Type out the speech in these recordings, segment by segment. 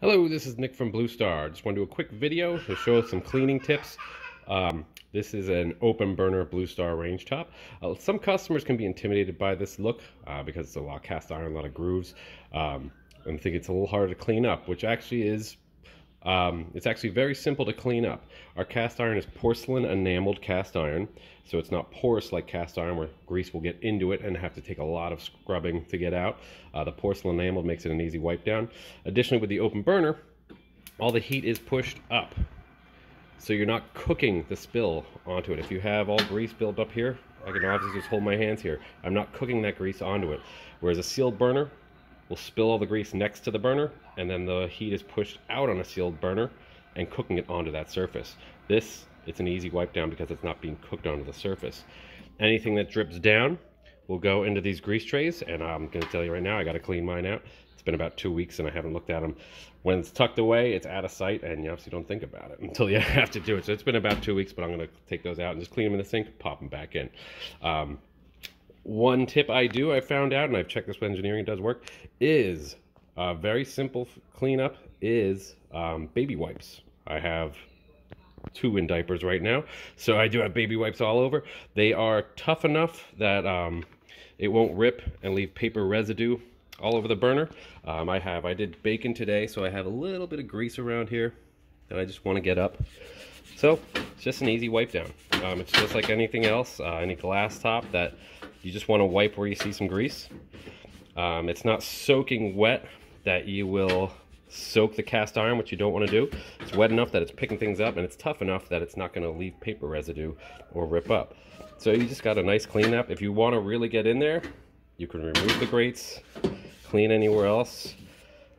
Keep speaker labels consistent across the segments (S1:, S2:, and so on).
S1: Hello, this is Nick from Bluestar. Just want to do a quick video to show some cleaning tips. This is an open burner Bluestar range top. Some customers can be intimidated by this look because it's a lot of cast iron, a lot of grooves, and think it's a little harder to clean up, which actually is it's actually very simple to clean up. Our cast iron is porcelain enameled cast iron, so it's not porous like cast iron where grease will get into it and have to take a lot of scrubbing to get out. The porcelain enameled makes it an easy wipe down. Additionally, with the open burner, all the heat is pushed up, so you're not cooking the spill onto it. If you have all grease built up here, I can obviously just hold my hands here. I'm not cooking that grease onto it. Whereas a sealed burner will spill all the grease next to the burner, and then the heat is pushed out on a sealed burner and cooking it onto that surface. It's an easy wipe down because it's not being cooked onto the surface. Anything that drips down will go into these grease trays, and I'm going to tell you right now, I got to clean mine out. It's been about 2 weeks and I haven't looked at them. When it's tucked away, it's out of sight, and you obviously don't think about it until you have to do it. So it's been about 2 weeks, but I'm going to take those out and just clean them in the sink, pop them back in. One tip I found out, and I've checked this with engineering, it does work, is very simple cleanup is baby wipes. I have 2 in diapers right now, so I do have baby wipes all over. They are tough enough that it won't rip and leave paper residue all over the burner. I did bacon today, so I have a little bit of grease around here that I just want to get up. So it's just an easy wipe down. It's just like anything else, any glass top that you just want to wipe where you see some grease. It's not soaking wet that you will soak the cast iron, which you don't want to do. It's wet enough that it's picking things up, and it's tough enough that it's not going to leave paper residue or rip up. So you just got a nice cleanup. If you want to really get in there, you can remove the grates, clean anywhere else.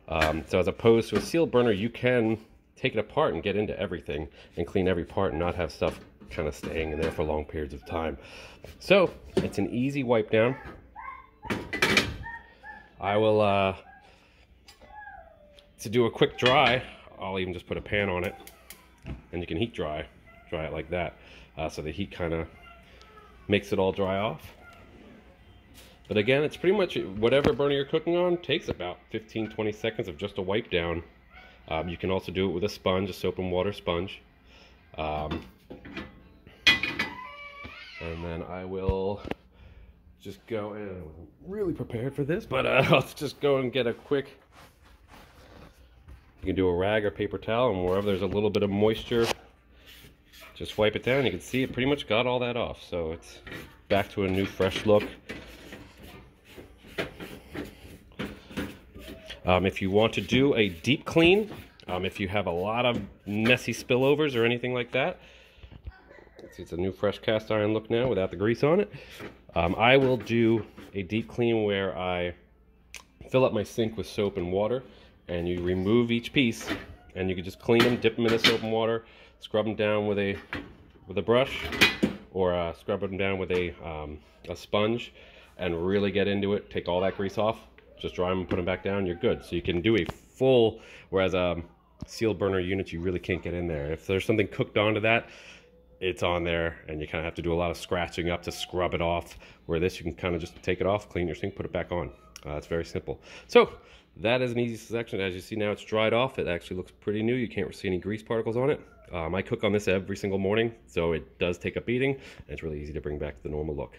S1: So as opposed to a sealed burner, you can take it apart and get into everything and clean every part and not have stuff kind of staying in there for long periods of time. So it's an easy wipe down. I will to do a quick dry, I'll even just put a pan on it, and you can heat dry it like that, so the heat kind of makes it all dry off. But again, it's pretty much whatever burner you're cooking on takes about 15-20 seconds of just a wipe down. You can also do it with a sponge, a soap and water sponge. And then I will just go, and I wasn't really prepared for this, but I'll just go and get a quick, you can do a rag or paper towel, and wherever there's a little bit of moisture, just wipe it down. You can see it pretty much got all that off, so it's back to a new fresh look. If you want to do a deep clean, if you have a lot of messy spillovers or anything like that, see, it's a new fresh cast iron look now without the grease on it. I will do a deep clean where I fill up my sink with soap and water, and you remove each piece, and you can just clean them, dip them in the soap and water, scrub them down with a brush, or scrub them down with a sponge, and really get into it. Take all that grease off, just dry them and put them back down. You're good. So you can do a full, whereas sealed burner units, you really can't get in there. If there's something cooked onto that, it's on there, and you kind of have to do a lot of scratching up to scrub it off. Where this, you can kind of just take it off, clean your sink, put it back on. It's very simple. So that is an easy section. As you see now, it's dried off. It actually looks pretty new. You can't see any grease particles on it. I cook on this every single morning, so it does take a beating, and it's really easy to bring back to the normal look.